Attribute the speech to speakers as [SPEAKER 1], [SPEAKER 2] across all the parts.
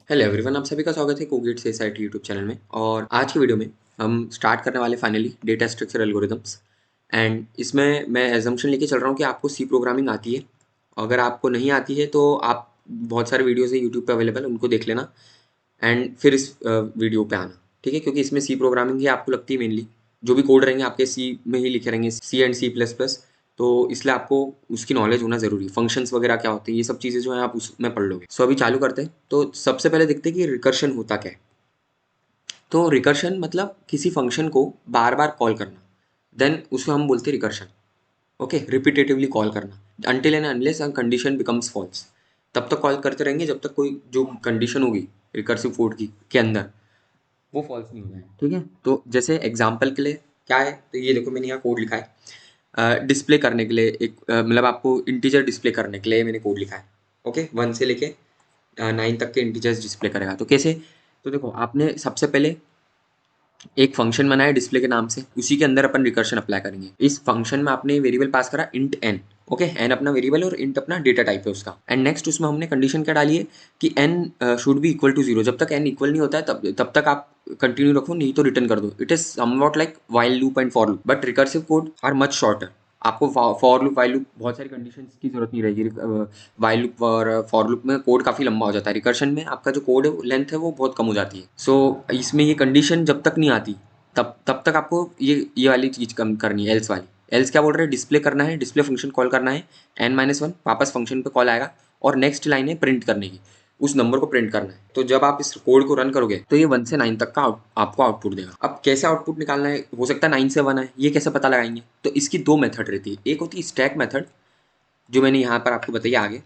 [SPEAKER 1] Hello everyone, आप सभी का स्वागत है कोगेट से साइट यूट्यूब चैनल में। और आज की वीडियो में हम स्टार्ट करने वाले finally data structure algorithms. And इसमें मैं एजम्पशन लेके चल रहा हूँ कि आपको सी प्रोग्रामिंग आती है। अगर आपको नहीं आती है तो आप बहुत सारे वीडियोज़ है यूट्यूब पे अवेलेबल, उनको देख लेना एंड फिर इस वीडियो पे आना, ठीक है। क्योंकि इसमें सी प्रोग्रामिंग ही आपको लगती है मेनली, जो भी कोड रहेंगे आपके सी में ही लिखे रहेंगे, सी एंड सी प्लस प्लस। तो इसलिए आपको उसकी नॉलेज होना जरूरी है। फंक्शंस वगैरह क्या होते हैं, ये सब चीज़ें जो है आप उसमें पढ़ लोगे। सो अभी चालू करते हैं। तो सबसे पहले देखते हैं कि रिकर्शन होता क्या है। तो रिकर्शन मतलब किसी फंक्शन को बार बार कॉल करना, देन उसको हम बोलते हैं रिकर्शन। ओके, रिपीटेटिवली कॉल करना until and unless a condition becomes false. तब तक कॉल करते रहेंगे जब तक कोई जो कंडीशन होगी रिकर्सिव कोड की के अंदर वो फॉल्स नहीं होना है, ठीक है। तो जैसे एग्जाम्पल के लिए क्या है, तो ये देखो मैंने यहाँ कोड लिखा है डिस्प्ले करने के लिए एक मतलब आपको इंटीजर डिस्प्ले करने के लिए मैंने कोड लिखा है। ओके, 1 से लेके 9 तक के इंटीजर्स डिस्प्ले करेगा। तो कैसे, तो देखो आपने सबसे पहले एक फंक्शन बनाया डिस्प्ले के नाम से, उसी के अंदर अपन रिकर्शन अप्लाई करेंगे। इस फंक्शन में आपने वेरिएबल पास करा इंट एन। ओके, एन अपना वेरिएबल और इंट अपना डेटा टाइप है उसका। एंड नेक्स्ट उसमें हमने कंडीशन क्या डाली है कि N should be equal to 0। जब तक एन इक्वल नहीं होता है तब तक आप कंटिन्यू रखो, नहीं तो रिटर्न कर दो। It is somewhat like while loop and for loop, but recursive code are much shorter. आपको फॉर लूप वाइल लूप बहुत सारी कंडीशंस की जरूरत नहीं रहेगी। वाइल लूप और फॉर लूप में कोड काफी लंबा हो जाता है। रिकर्शन में आपका जो कोड है लेंथ है वो बहुत कम हो जाती है। सो इसमें ये कंडीशन जब तक नहीं आती तब तक आपको ये वाली चीज कम करनी है, एल्स वाली। एल्स क्या बोल रहे हैं, डिस्प्ले करना है, डिस्प्ले फंक्शन कॉल करना है n-1, वापस फंक्शन पे कॉल आएगा और नेक्स्ट लाइन है प्रिंट करने की, उस नंबर को प्रिंट करना है। तो जब आप इस कोड को रन करोगे तो ये 1 से 9 तक का आपको आउटपुट देगा। अब कैसे आउटपुट निकालना है, हो सकता है 9 से 1 है, ये कैसे पता लगाएंगे। तो इसकी दो मेथड रहती है। एक होती है स्टैक मेथड, जो मैंने यहाँ पर आपको बताई आगे।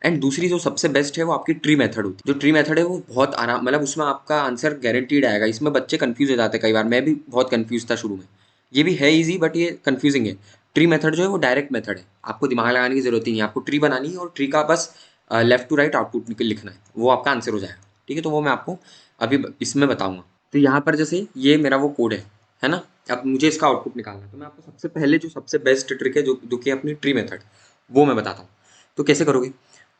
[SPEAKER 1] एंड दूसरी जो सबसे बेस्ट है वो आपकी ट्री मेथड होती है। जो ट्री मेथड है वो बहुत आराम, मतलब उसमें आपका आंसर गारंटीड आएगा। इसमें बच्चे कंफ्यूज हो जाते हैं कई बार, मैं भी बहुत कंफ्यूज था शुरू में। ये भी है इजी बट ये कंफ्यूजिंग है। ट्री मेथड जो है वो डायरेक्ट मेथड है, आपको दिमाग लगाने की जरूरत ही नहीं है। आपको ट्री बनानी है और ट्री का बस लेफ्ट टू राइट आउटपुट लिखना है, वो आपका आंसर हो जाएगा, ठीक है। तो वो मैं आपको अभी इसमें बताऊंगा। तो यहाँ पर जैसे ये मेरा वो कोड है ना। अब मुझे इसका आउटपुट निकालना है, तो मैं आपको सबसे पहले जो सबसे बेस्ट ट्रिक है जो कि अपनी ट्री मेथड, वो मैं बताता हूँ। तो कैसे करोगे,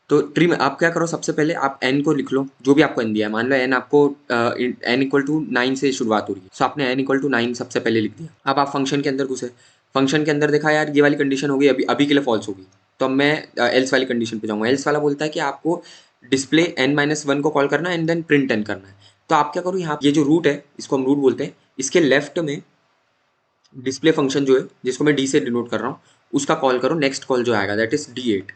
[SPEAKER 1] तो ट्री में आप क्या करो, सबसे पहले आप एन को लिख लो, जो भी आपको एन दिया है। मान लो एन आपको एन इक्वल टू 9 से शुरुआत हो रही है, सो आपने एन इक्वल टू 9 सबसे पहले लिख दिया। अब आप फंक्शन के अंदर घुसे, फंक्शन के अंदर देखा यार ये वाली कंडीशन होगी, अभी अभी के लिए फॉल्स होगी। तो अब मैं एल्स वाली कंडीशन पे जाऊंगा। एल्स वाला बोलता है कि आपको डिस्प्ले n-1 को कॉल करना है एंड देन प्रिंट एन करना है। तो आप क्या करो, यहाँ ये जो रूट है इसको हम रूट बोलते हैं, इसके लेफ्ट में डिस्प्ले फंक्शन जो है जिसको मैं डी से डिनोट कर रहा हूँ, उसका कॉल करो। नेक्स्ट कॉल जो आएगा दैट इज D8।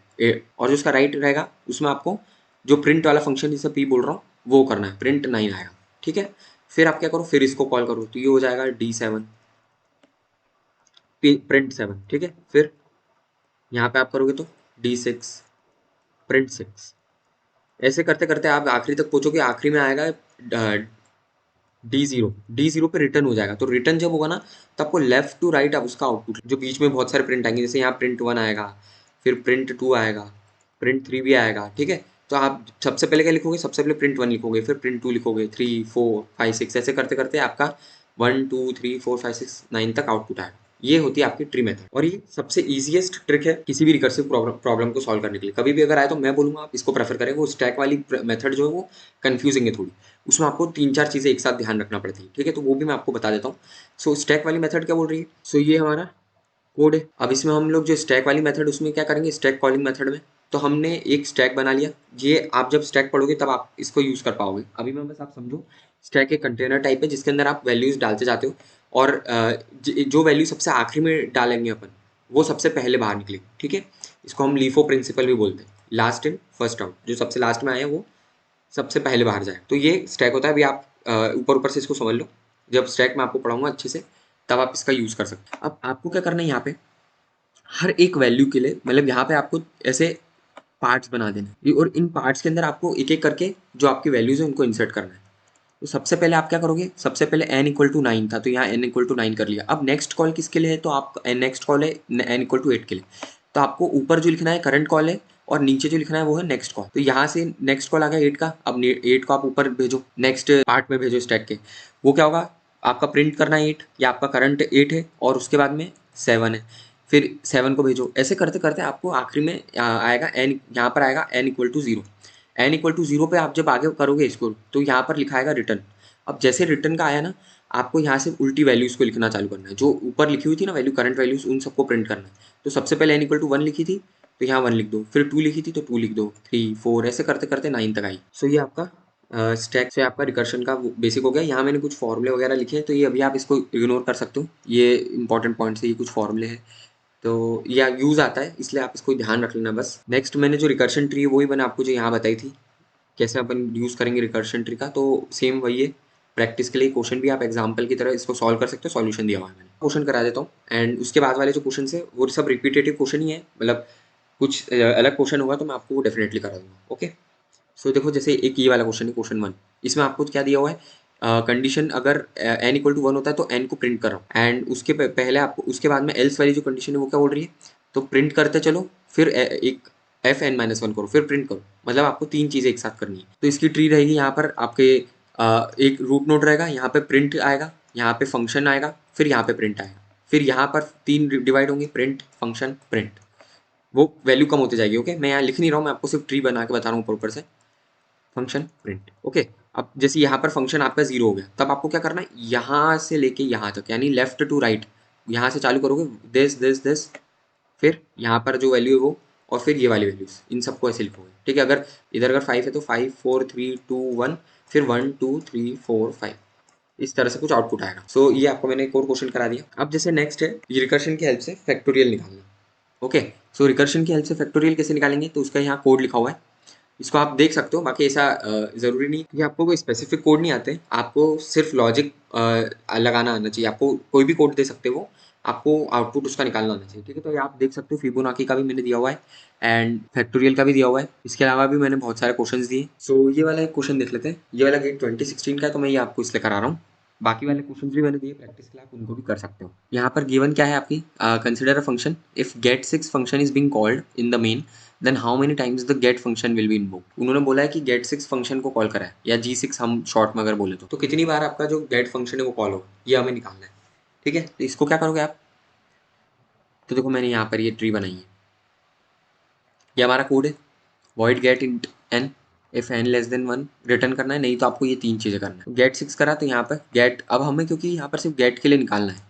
[SPEAKER 1] और जो उसका राइट रहेगा उसमें आपको जो प्रिंट वाला फंक्शन जिसे पी बोल रहा हूँ वो करना है, प्रिंट 9 आएगा, ठीक है। फिर आप क्या करो, फिर इसको कॉल करो, तो ये हो जाएगा D7 प्रिंट 7, ठीक है। फिर यहाँ पे आप करोगे तो D6 प्रिंट 6। ऐसे करते करते आप आखिरी तक पहुंचोगे, आखिरी में आएगा D0 पे रिटर्न हो जाएगा। तो रिटर्न जब होगा ना, तो आपको लेफ्ट टू राइट आप उसका आउटपुट, जो बीच में बहुत सारे प्रिंट आएंगे, जैसे यहाँ प्रिंट 1 आएगा, फिर प्रिंट 2 आएगा, प्रिंट 3 भी आएगा, ठीक है। तो आप सबसे पहले क्या लिखोगे, सबसे पहले प्रिंट 1 लिखोगे, फिर प्रिंट 2 लिखोगे, 3 4 5 6, ऐसे करते करते आपका 1 2 3 4 5 6 9 तक आउटपुट आएगा। ये होती है आपकी ट्री मेथड, और ये सबसे इजीएस्ट ट्रिक है किसी भी रिकर्सिव प्रॉब्लम को सॉल्व करने के लिए। कभी भी अगर आए तो मैं बोलूंगा आप इसको प्रेफर करें। वो स्टैक वाली मेथड जो है वो कंफ्यूजिंग है थोड़ी, उसमें आपको 3-4 चीज़ें एक साथ ध्यान रखना पड़ती है, ठीक है। तो वो भी मैं आपको बता देता हूँ। सो स्टैक वाली मेथड क्या बोल रही है, सो ये हमारा कोड है। अब इसमें हम लोग जो स्टैक वाली मेथड उसमें क्या करेंगे, स्टैक कॉलिंग मेथड में तो हमने एक स्टैक बना लिया। ये आप जब स्टैक पढ़ोगे तब आप इसको यूज़ कर पाओगे। अभी मैं बस आप समझो, स्टैक एक कंटेनर टाइप है जिसके अंदर आप वैल्यूज़ डालते जाते हो, और जो वैल्यू सबसे आखिरी में डालेंगे अपन वो सबसे पहले बाहर निकलेगी, ठीक है। इसको हम लीफो प्रिंसिपल भी बोलते हैं, लास्ट इन फर्स्ट आउट। जो सबसे लास्ट में आया वो सबसे पहले बाहर जाए, तो ये स्टैक होता है। अभी आप ऊपर ऊपर से इसको समझ लो, जब स्टैक में आपको पढ़ाऊंगा अच्छे से तब आप इसका यूज़ कर सकते हैं। अब आपको क्या करना है, यहाँ पे हर एक वैल्यू के लिए, मतलब यहाँ पे आपको ऐसे पार्ट्स बना देने हैं, और इन पार्ट्स के अंदर आपको एक एक करके जो आपकी वैल्यूज है उनको इंसर्ट करना है। तो सबसे पहले आप क्या करोगे, सबसे पहले n=9 था तो यहाँ n=9 कर लिया। अब नेक्स्ट कॉल किसके लिए है, तो आप नेक्स्ट कॉल है n=8 के लिए। तो आपको ऊपर जो लिखना है करंट कॉल है, और नीचे जो लिखना है वो है नेक्स्ट कॉल। तो यहाँ से नेक्स्ट कॉल आ गया 8 का, अब 8 को आप ऊपर भेजो, नेक्स्ट पार्ट में भेजो स्टैक के। वो क्या होगा, आपका प्रिंट करना है 8, या आपका करंट 8 है और उसके बाद में 7 है, फिर 7 को भेजो। ऐसे करते करते आपको आखिरी में आएगा n, यहाँ पर आएगा n=0। n इक्वल टू 0 पे आप जब आगे करोगे इसको तो यहाँ पर लिखा आएगा रिटर्न। अब जैसे रिटर्न का आया ना, आपको यहाँ से उल्टी वैल्यूज़ को लिखना चालू करना है। जो ऊपर लिखी हुई थी ना वैल्यू, करंट वैल्यूज़, उन सबको प्रिंट करना है। तो सबसे पहले n इक्वल टू 1 लिखी थी तो यहाँ 1 लिख दो, फिर 2 लिखी थी तो 2 लिख दो, 3 4 ऐसे करते करते 9 तक आई। सो ये आपका स्टैक से आपका रिकर्शन का बेसिक हो गया। यहाँ मैंने कुछ फॉर्मूले वगैरह लिखे हैं तो ये अभी आप इसको इग्नोर कर सकते हो, ये इंपॉर्टेंट पॉइंट्स है, ये कुछ फॉर्मूले हैं तो या यूज़ आता है, इसलिए आप इसको ध्यान रख लेना बस। नेक्स्ट मैंने जो रिकर्शन ट्री है वही मैंने आपको जो यहाँ बताई थी कैसे अपन यूज़ करेंगे रिकर्शन ट्री का, तो सेम वही है। प्रैक्टिस के लिए क्वेश्चन भी आप एग्जाम्पल की तरह इसको सॉल्व कर सकते हो, सॉल्यूशन दिया हुआ है मैंने। क्वेश्चन करा देता हूँ एंड उसके बाद वाले जो क्वेश्चन है वो सब रिपीटेटिव क्वेश्चन ही है, मतलब कुछ अलग क्वेश्चन होगा तो मैं आपको वो डेफिनेटली करा दूंगा। ओके, सो देखो जैसे एक ये वाला क्वेश्चन है, क्वेश्चन 1। इसमें आपको क्या दिया हुआ है, कंडीशन अगर n इक्वल टू 1 होता है तो n को प्रिंट करो एंड उसके पहले आपको उसके बाद में एल्स वाली जो कंडीशन है वो क्या बोल रही है, तो प्रिंट करते चलो, फिर एक एफ एन माइनस वन करो, फिर प्रिंट करो। मतलब आपको 3 चीज़ें एक साथ करनी है। तो इसकी ट्री रहेगी, यहाँ पर आपके एक रूट नोड रहेगा, यहाँ पे प्रिंट आएगा, यहाँ पे फंक्शन आएगा, फिर यहाँ पे प्रिंट आएगा, फिर यहाँ पर 3 डिवाइड होंगे, प्रिंट फंक्शन प्रिंट। वो वैल्यू कम होती जाएगी। ओके, मैं यहाँ लिख नहीं रहा हूँ, मैं आपको सिर्फ ट्री बना के बता रहा हूँ ऊपर से, फंक्शन प्रिंट। ओके, अब जैसे यहाँ पर फंक्शन आपका 0 हो गया, तब आपको क्या करना है, यहाँ से लेके यहाँ तक यानी लेफ्ट टू राइट, यहाँ से चालू करोगे दिस, फिर यहाँ पर जो वैल्यू है वो, और फिर ये वाली वैल्यूज, इन सबको ऐसे लिखोगे। ठीक है, अगर इधर अगर 5 है तो 5 4 3 2 1, फिर 1 2 3 4 5, इस तरह से कुछ आउटपुट आएगा। सो ये आपको मैंने एक और क्वेश्चन करा दिया। अब जैसे नेक्स्ट है रिकर्शन की हेल्प से फैक्टोरियल निकालना। ओके, सो रिकर्शन की हेल्प से फैक्टोरियल कैसे निकालेंगे, तो उसका यहाँ कोड लिखा हुआ है, इसको आप देख सकते हो। बाकी ऐसा ज़रूरी नहीं कि आपको कोई स्पेसिफिक कोड नहीं आते, आपको सिर्फ लॉजिक लगाना आना चाहिए। आपको कोई भी कोड दे सकते हो, आपको आउटपुट उसका निकालना आना चाहिए। ठीक है, तो ये आप देख सकते हो फिबोनाची का भी मैंने दिया हुआ है एंड फैक्टोरियल का भी दिया हुआ है। इसके अलावा भी मैंने बहुत सारे क्वेश्चंस दिए। सो ये वाला एक क्वेश्चन देख लेते हैं, ये वाला गेट 2016 का है तो मैं ये आपको इसलिए करा रहा हूँ। बाकी वाले क्वेश्चंस भी मैंने दिए प्रैक्टिस के लिए, आप उनको भी कर सकते हो। यहाँ पर गिवन क्या है आपकी, consider a function if get 6 function is being called in the main then how many times the get function will be invoked. उन्होंने बोला है कि गेट 6 फंक्शन को कॉल करा है, या G6 हम शॉर्ट में अगर बोले तो कितनी बार आपका जो गेट फंक्शन है वो कॉल होगा, ये हमें निकालना है। ठीक है, तो इसको क्या करोगे आप, तो देखो मैंने यहाँ पर ये ट्री बनाई है, ये हमारा कोड है, void get int N, if N less than 1 return करना है, नहीं तो आपको ये 3 चीज़ें करना है। गेट 6 करा तो यहाँ पर गेट, अब हमें क्योंकि यहाँ पर सिर्फ गेट के लिए निकालना है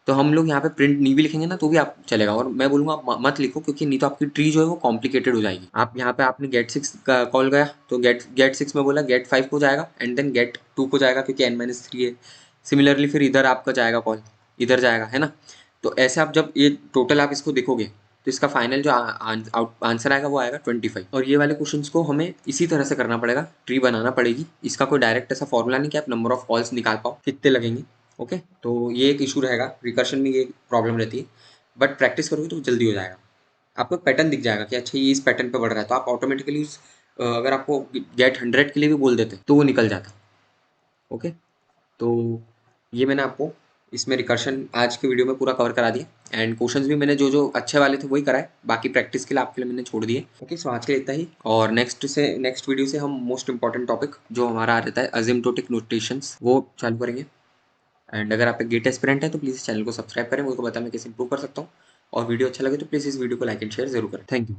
[SPEAKER 1] तो हम लोग यहाँ पे प्रिंट नहीं भी लिखेंगे ना तो भी आप चलेगा, और मैं बोलूँगा आप मत लिखो क्योंकि नहीं तो आपकी ट्री जो है वो कॉम्प्लिकेटेड हो जाएगी। आप यहाँ पे आपने गेट 6 का कॉल गया तो गेट 6 में बोला गेट 5 को जाएगा एंड देन गेट 2 को जाएगा क्योंकि n-3 है। सिमिलरली फिर इधर आपका जाएगा कॉल, इधर जाएगा, है ना। तो ऐसे आप जब ये टोटल आप इसको देखोगे तो इसका फाइनल जो आंसर आएगा वो आएगा 25। और ये वाले क्वेश्चंस को हमें इसी तरह से करना पड़ेगा, ट्री बनाना पड़ेगी। इसका कोई डायरेक्ट ऐसा फॉर्मूला नहीं कि आप नंबर ऑफ कॉल्स निकाल पाओ कितने लगेंगे। ओके, तो ये एक इशू रहेगा, रिकर्शन में ये प्रॉब्लम रहती है, बट प्रैक्टिस करोगे तो जल्दी हो जाएगा। आपको पैटर्न दिख जाएगा कि अच्छा ये इस पैटर्न पे बढ़ रहा है, तो आप ऑटोमेटिकली उस अगर आपको गेट 100 के लिए भी बोल देते तो वो निकल जाता। ओके, तो ये मैंने आपको इसमें रिकर्शन आज के वीडियो में पूरा कवर करा दिया एंड क्वेश्चंस भी मैंने जो जो अच्छे वाले थे वही कराए, बाकी प्रैक्टिस के लिए आपके लिए मैंने छोड़ दिए। ओके, सो आज के लिए इतना ही, और नेक्स्ट वीडियो से हम मोस्ट इंपॉर्टेंट टॉपिक जो हमारा आ रहता है असिम्प्टोटिक नोटेशंस वो चालू करेंगे। एंड अगर आप एक गेट एस्पिरेंट है तो प्लीज़ इस चैनल को सब्सक्राइब करें, मुझे को बताएं मैं कैसे इंप्रूव कर सकता हूँ, और वीडियो अच्छा लगे तो प्लीज़ इस वीडियो को लाइक एंड शेयर जरूर करें। Thank you.